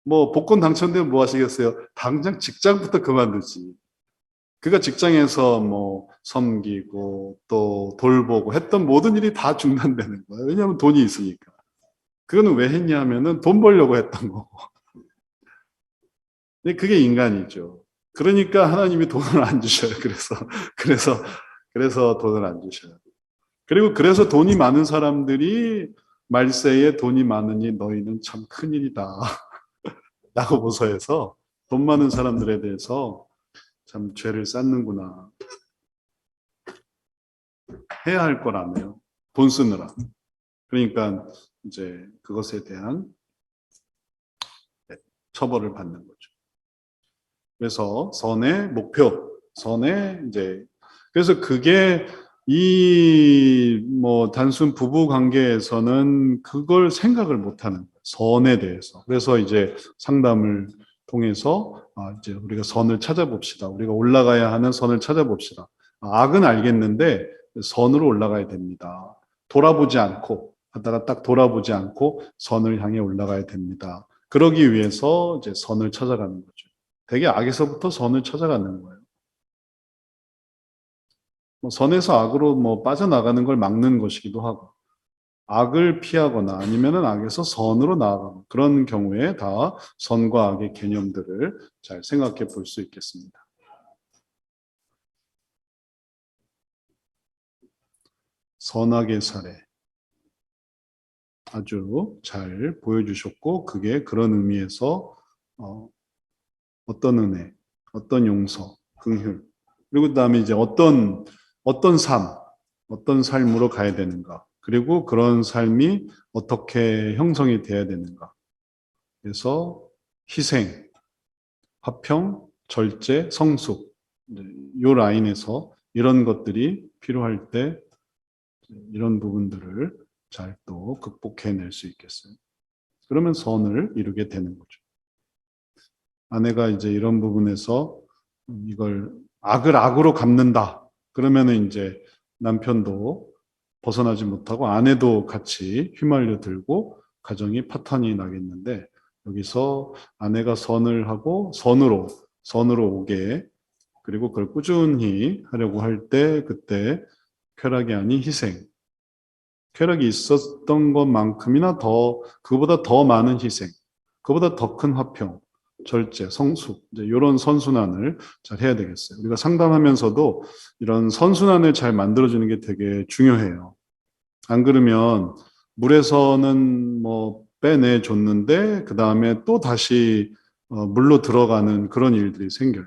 A: 뭐 복권 당첨되면 뭐 하시겠어요? 당장 직장부터 그만두지. 그가 직장에서 뭐 섬기고 또 돌보고 했던 모든 일이 다 중단되는 거예요. 왜냐하면 돈이 있으니까. 그거는 왜 했냐 하면은 돈 벌려고 했던 거고. 근데 그게 인간이죠. 그러니까 하나님이 돈을 안 주셔요. 그래서, 그래서 돈을 안 주셔요. 그리고 그래서 돈이 많은 사람들이 말세에 돈이 많으니 너희는 참 큰일이다. 라고 보서해서 돈 많은 사람들에 대해서 참 죄를 쌓는구나. 해야 할 거라며요. 돈 쓰느라. 그러니까 이제 그것에 대한 처벌을 받는 거죠. 그래서 선의 목표, 선의 이제 그래서 그게 이 뭐 단순 부부 관계에서는 그걸 생각을 못하는 거예요. 선에 대해서. 그래서 이제 상담을 통해서 이제 우리가 선을 찾아봅시다. 우리가 올라가야 하는 선을 찾아봅시다. 악은 알겠는데 선으로 올라가야 됩니다. 돌아보지 않고 하다가 딱 돌아보지 않고 선을 향해 올라가야 됩니다. 그러기 위해서 이제 선을 찾아가는 거죠. 되게 악에서부터 선을 찾아가는 거예요. 뭐 선에서 악으로 뭐 빠져나가는 걸 막는 것이기도 하고, 악을 피하거나 아니면은 악에서 선으로 나아가는 그런 경우에 다 선과 악의 개념들을 잘 생각해 볼 수 있겠습니다. 선악의 사례 아주 잘 보여주셨고, 그게 그런 의미에서 어떤 은혜, 어떤 용서, 긍휼, 그리고 그다음에 이제 어떤 삶, 어떤 삶으로 가야 되는가, 그리고 그런 삶이 어떻게 형성이 돼야 되는가. 그래서 희생, 화평, 절제, 성숙, 이 라인에서 이런 것들이 필요할 때 이런 부분들을 잘 또 극복해낼 수 있겠어요. 그러면 선을 이루게 되는 거죠. 아내가 이제 이런 부분에서 이걸 악을 악으로 갚는다. 그러면은 이제 남편도 벗어나지 못하고 아내도 같이 휘말려 들고 가정이 파탄이 나겠는데, 여기서 아내가 선을 하고 선으로 오게, 그리고 그걸 꾸준히 하려고 할 때 그때 쾌락이 아닌 희생, 쾌락이 있었던 것만큼이나 더, 그보다 더 많은 희생, 그보다 더 큰 화평, 절제, 성숙, 이제 이런 선순환을 잘 해야 되겠어요. 우리가 상담하면서도 이런 선순환을 잘 만들어주는 게 되게 중요해요. 안 그러면 물에서는 뭐 빼내줬는데 그 다음에 또 다시 물로 들어가는 그런 일들이 생겨요.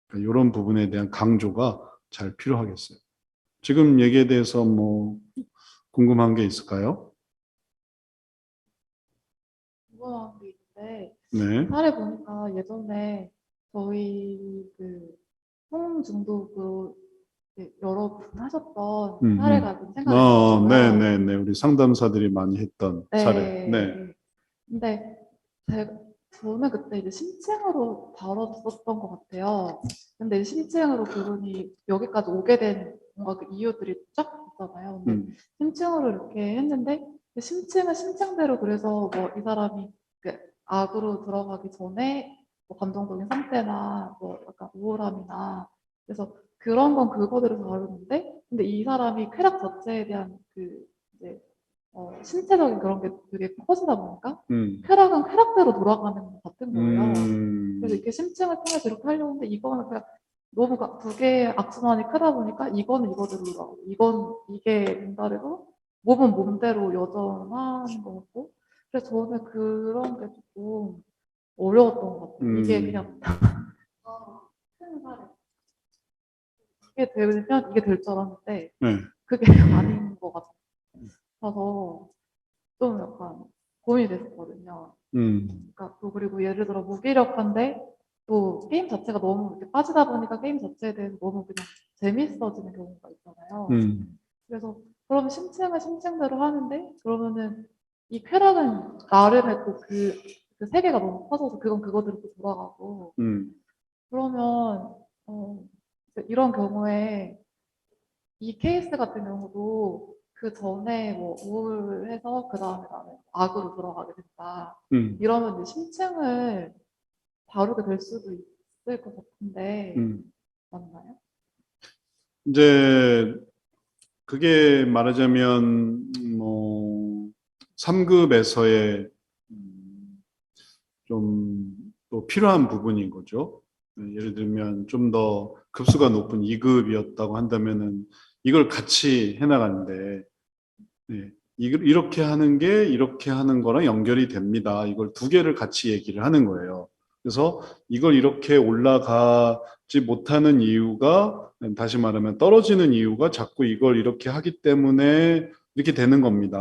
A: 그러니까 이런 부분에 대한 강조가 잘 필요하겠어요. 지금 얘기에 대해서 뭐 궁금한 게 있을까요?
C: 궁금한 게 있는데,
A: 네.
C: 사례 보니까 예전에 저희 홍중독으로 여러 분 하셨던
A: 음,
C: 사례가 좀 생각이 나더라고요.
A: 네네네. 우리 상담사들이 많이 했던 사례.
C: 네.
A: 네.
C: 근데 제가, 저는 그때 이제 심층으로 다뤘었던 것 같아요. 근데 이제 심층으로 그분이 여기까지 오게 된 뭔가 그 이유들이 쫙 있잖아요. 근데
A: 음,
C: 심층으로 이렇게 했는데 그 심층은 심층대로 그래서 뭐 이 사람이 그 악으로 들어가기 전에 뭐 감정적인 상태나 뭐 약간 우울함이나 그래서 그런 건 그거대로 다루는데 근데 이 사람이 쾌락 자체에 대한 그 이제 신체적인 그런 게 되게 커지다 보니까
A: 음,
C: 쾌락은 쾌락대로 돌아가는 것 같은 거예요. 그래서
A: 음,
C: 이렇게 심층을 통해서 이렇게 하려고 하는데 이거는 그냥 너무 두 개의 악순환이 크다 보니까 이거는 이거대로 돌아가고 이게 된다래도 몸은 몸대로 여전하는 것 같고 그래서 저는 그런 게 조금 어려웠던 것 같아요. 이게 그냥 큰 사례 이게 되면 이게 될 줄 알았는데
A: 네.
C: 그게 아닌 것 같아서 좀 약간 고민이 됐었거든요.
A: 음,
C: 그러니까 또 그리고 예를 들어 무기력한데 또 게임 자체가 너무 이렇게 빠지다 보니까 게임 자체에 대해서 너무 그냥 재밌어지는 경우가 있잖아요.
A: 음,
C: 그래서 그럼 심층은 심층대로 하는데 그러면은 이 쾌락은 나름의 또 그 세계가 너무 커져서 그건 그거대로 또 돌아가고
A: 음.
C: 그러면 이런 경우에 이 케이스 같은 경우도 그 전에 뭐 우울해서 그 다음에 나는 악으로 돌아가게 된다.
A: 음,
C: 이러면 이제 심층을 다루게 될 수도 있을 것 같은데
A: 음.
C: 맞나요?
A: 이제 그게 말하자면 뭐 3급에서의 좀 또 필요한 부분인 거죠. 예를 들면 좀 더 급수가 높은 2급이었다고 한다면은 이걸 같이 해나가는데, 네, 이렇게 하는 게 이렇게 하는 거랑 연결이 됩니다. 이걸 두 개를 같이 얘기를 하는 거예요. 그래서 이걸 이렇게 올라가지 못하는 이유가, 다시 말하면 떨어지는 이유가 자꾸 이걸 이렇게 하기 때문에 이렇게 되는 겁니다.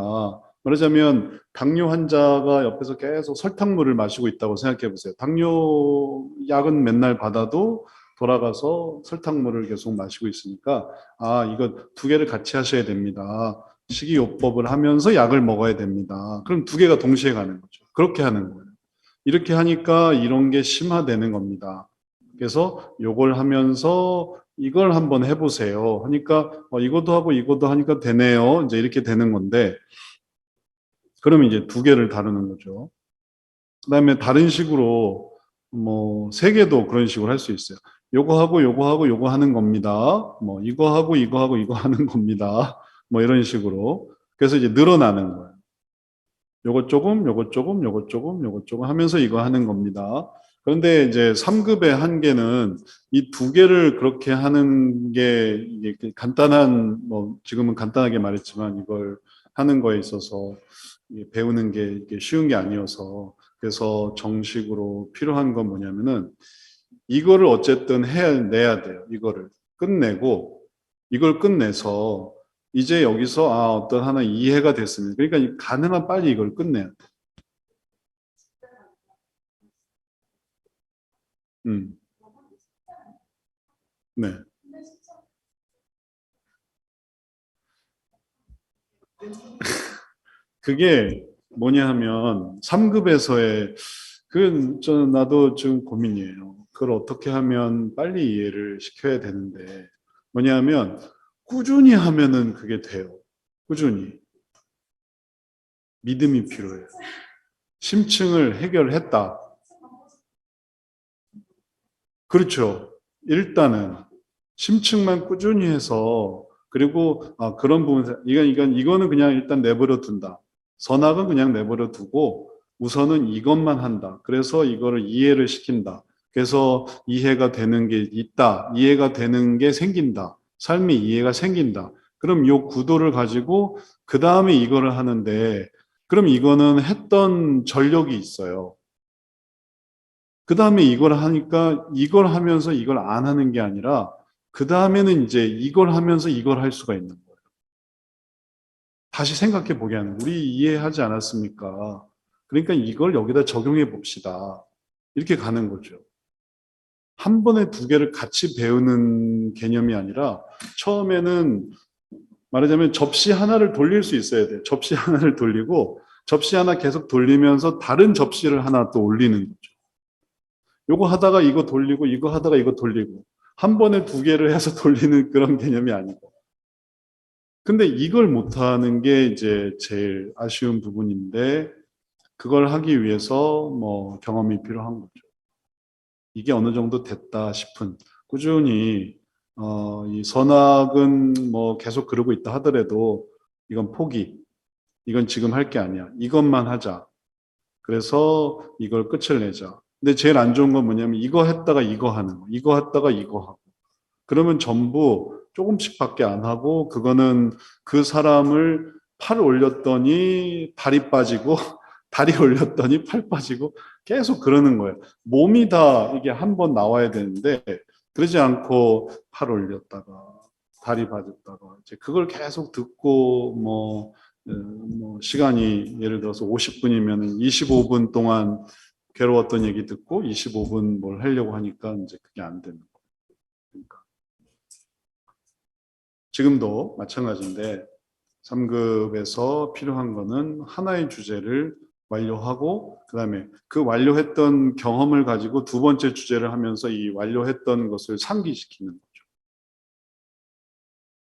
A: 말하자면 당뇨 환자가 옆에서 계속 설탕물을 마시고 있다고 생각해 보세요. 당뇨 약은 맨날 받아도 돌아가서 설탕물을 계속 마시고 있으니까 아, 이거 두 개를 같이 하셔야 됩니다. 식이요법을 하면서 약을 먹어야 됩니다. 그럼 두 개가 동시에 가는 거죠. 그렇게 하는 거예요. 이렇게 하니까 이런 게 심화되는 겁니다. 그래서 요걸 하면서 이걸 한번 해보세요. 하니까 이것도 하고 이것도 하니까 되네요. 이제 이렇게 되는 건데 그러면 이제 두 개를 다루는 거죠. 그다음에 다른 식으로 뭐 세 개도 그런 식으로 할 수 있어요. 요거 하고 요거 하고 요거 하는 겁니다. 뭐 이거 하고 이거 하고 이거 하는 겁니다. 뭐 이런 식으로. 그래서 이제 늘어나는 거예요. 요것 조금, 요것 조금, 요것 조금, 요것 조금 하면서 이거 하는 겁니다. 그런데 이제 3급의 한계는 이 두 개를 그렇게 하는 게 이게 간단한, 뭐 지금은 간단하게 말했지만 이걸 하는 거에 있어서 이게 배우는 게 이게 쉬운 게 아니어서 그래서 정식으로 필요한 건 뭐냐면은 이거를 어쨌든 해내야 돼요. 이거를 끝내고 이걸 끝내서 이제 여기서 아 어떤 하나 이해가 됐습니다. 그러니까 가능한 빨리 이걸 끝내야 돼. 음, 네. 그게 뭐냐 하면 3급에서의 나도 좀 고민이에요. 그걸 어떻게 하면 빨리 이해를 시켜야 되는데 뭐냐 하면 꾸준히 하면은 그게 돼요. 꾸준히. 믿음이 필요해요. 심층을 해결했다. 그렇죠. 일단은 심층만 꾸준히 해서 그리고 그런 부분 이거는 그냥 일단 내버려 둔다. 선악은 그냥 내버려 두고 우선은 이것만 한다. 그래서 이거를 이해를 시킨다. 그래서 이해가 되는 게 있다. 이해가 되는 게 생긴다. 삶의 이해가 생긴다. 그럼 이 구도를 가지고 그 다음에 이거를 하는데 그럼 이거는 했던 전력이 있어요. 그 다음에 이걸 하니까 이걸 하면서 이걸 안 하는 게 아니라 그 다음에는 이제 이걸 하면서 이걸 할 수가 있는 거예요. 다시 생각해 보게 하는 거예요. 우리 이해하지 않았습니까? 그러니까 이걸 여기다 적용해 봅시다. 이렇게 가는 거죠. 한 번에 두 개를 같이 배우는 개념이 아니라 처음에는 말하자면 접시 하나를 돌릴 수 있어야 돼요. 접시 하나를 돌리고 접시 하나 계속 돌리면서 다른 접시를 하나 또 올리는 거죠. 요거 하다가 이거 돌리고 이거 하다가 이거 돌리고 한 번에 두 개를 해서 돌리는 그런 개념이 아니고. 근데 이걸 못하는 게 이제 제일 아쉬운 부분인데 그걸 하기 위해서 뭐 경험이 필요한 거죠. 이게 어느 정도 됐다 싶은 꾸준히 이 선악은 뭐 계속 그러고 있다 하더라도 이건 포기. 이건 지금 할 게 아니야. 이것만 하자. 그래서 이걸 끝을 내자. 근데 제일 안 좋은 건 뭐냐면 이거 했다가 이거 하는 거. 이거 했다가 이거 하고. 그러면 전부 조금씩밖에 안 하고 그거는 그 사람을 팔 올렸더니 다리 빠지고 다리 올렸더니 팔 빠지고 계속 그러는 거예요. 몸이 다 이게 한 번 나와야 되는데 그러지 않고 팔 올렸다가 다리 빠졌다가 이제 그걸 계속 듣고 뭐 시간이 예를 들어서 50분이면 25분 동안 괴로웠던 얘기 듣고 25분 뭘 하려고 하니까 이제 그게 안 되는 거예요. 그러니까 지금도 마찬가지인데 3급에서 필요한 거는 하나의 주제를 완료하고 그다음에 그 완료했던 경험을 가지고 두 번째 주제를 하면서 이 완료했던 것을 상기시키는 거죠.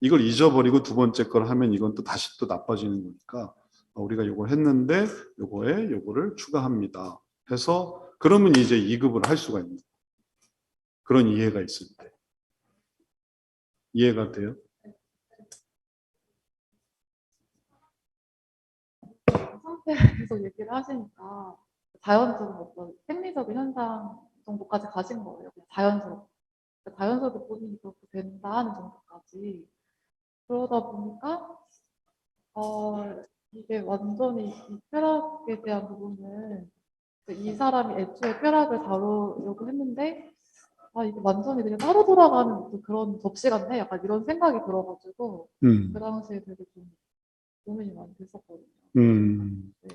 A: 이걸 잊어버리고 두 번째 걸 하면 이건 또 다시 또 나빠지는 거니까 우리가 이걸 했는데 요거에 요거를 추가합니다. 해서 그러면 이제 2급을 할 수가 있는 그런 이해가 있을 때 이해가 돼요?
C: 상태에서 얘기를 하시니까 자연적인 어떤 생리적인 현상 정도까지 가신 거예요. 그냥 자연스럽게. 자연스럽게 본인이 그렇게 된다 하는 정도까지. 그러다 보니까, 이게 완전히 이 쾌락에 대한 부분은 이 사람이 애초에 쾌락을 다루려고 했는데, 이게 완전히 그냥 따로 돌아가는 그런 접시 같네? 약간 이런 생각이 들어가지고, 그
A: 음,
C: 당시에 되게 좀 고민이 많이 됐었거든요.
A: 음.
C: 네.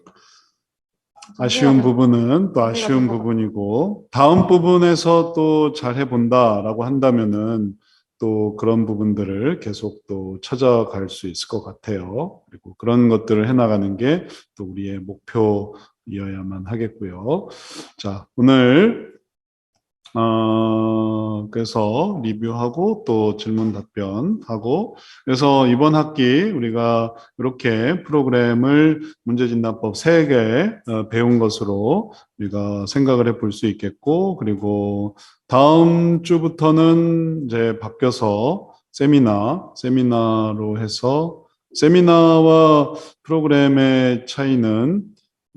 A: 아쉬운 부분은 또
C: 정리가
A: 아쉬운
C: 된것 같아요.
A: 부분이고, 다음 부분에서 또 잘 해본다라고 한다면은 또 그런 부분들을 계속 또 찾아갈 수 있을 것 같아요. 그리고 그런 것들을 해나가는 게 또 우리의 목표이어야만 하겠고요. 자, 오늘 그래서 리뷰하고 또 질문 답변하고, 그래서 이번 학기 우리가 이렇게 프로그램을 문제진단법 3개 배운 것으로 우리가 생각을 해볼 수 있겠고, 그리고 다음 주부터는 이제 바뀌어서 세미나로 해서 세미나와 프로그램의 차이는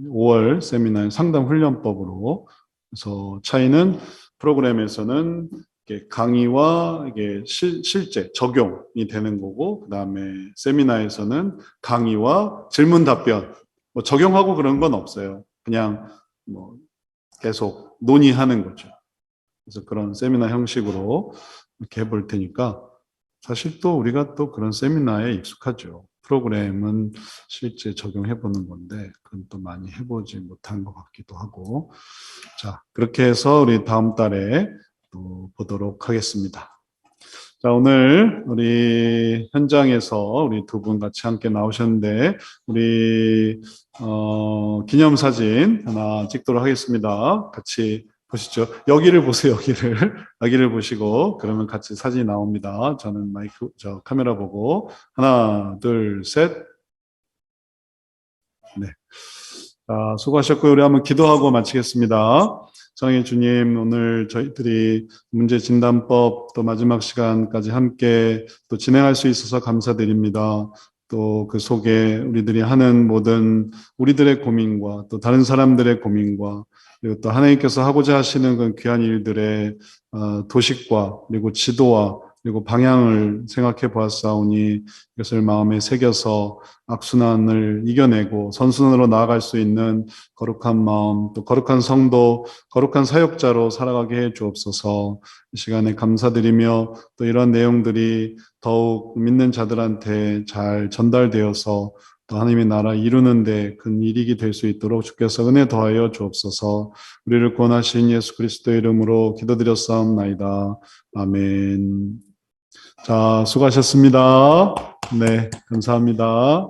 A: 5월 세미나의 상담 훈련법으로, 그래서 차이는 프로그램에서는 이게 강의와 이게 실제 적용이 되는 거고, 그 다음에 세미나에서는 강의와 질문 답변, 뭐 적용하고 그런 건 없어요. 그냥 뭐 계속 논의하는 거죠. 그래서 그런 세미나 형식으로 이렇게 해볼 테니까, 사실 또 우리가 또 그런 세미나에 익숙하죠. 프로그램은 실제 적용해보는 건데, 그건 또 많이 해보지 못한 것 같기도 하고. 자, 그렇게 해서 우리 다음 달에 또 보도록 하겠습니다. 자, 오늘 우리 현장에서 우리 두 분 같이 함께 나오셨는데, 우리, 기념사진 하나 찍도록 하겠습니다. 같이 보시죠. 여기를 보세요, 여기를. 여기를 보시고, 그러면 같이 사진이 나옵니다. 저는 카메라 보고, 하나, 둘, 셋. 네. 자, 수고하셨고요. 우리 한번 기도하고 마치겠습니다. 성의 주님, 오늘 저희들이 문제진단법 또 마지막 시간까지 함께 또 진행할 수 있어서 감사드립니다. 또 그 속에 우리들이 하는 모든 우리들의 고민과 또 다른 사람들의 고민과, 그리고 또 하나님께서 하고자 하시는 그 귀한 일들의 도식과 그리고 지도와 그리고 방향을 생각해 보았사오니, 이것을 마음에 새겨서 악순환을 이겨내고 선순환으로 나아갈 수 있는 거룩한 마음, 또 거룩한 성도, 거룩한 사역자로 살아가게 해 주옵소서. 이 시간에 감사드리며, 또 이런 내용들이 더욱 믿는 자들한테 잘 전달되어서 또 하나님의 나라 이루는데 큰 이익이 될 수 있도록 주께서 은혜 더하여 주옵소서. 우리를 구원하신 예수 그리스도의 이름으로 기도드렸사옵나이다. 아멘. 자, 수고하셨습니다. 네, 감사합니다.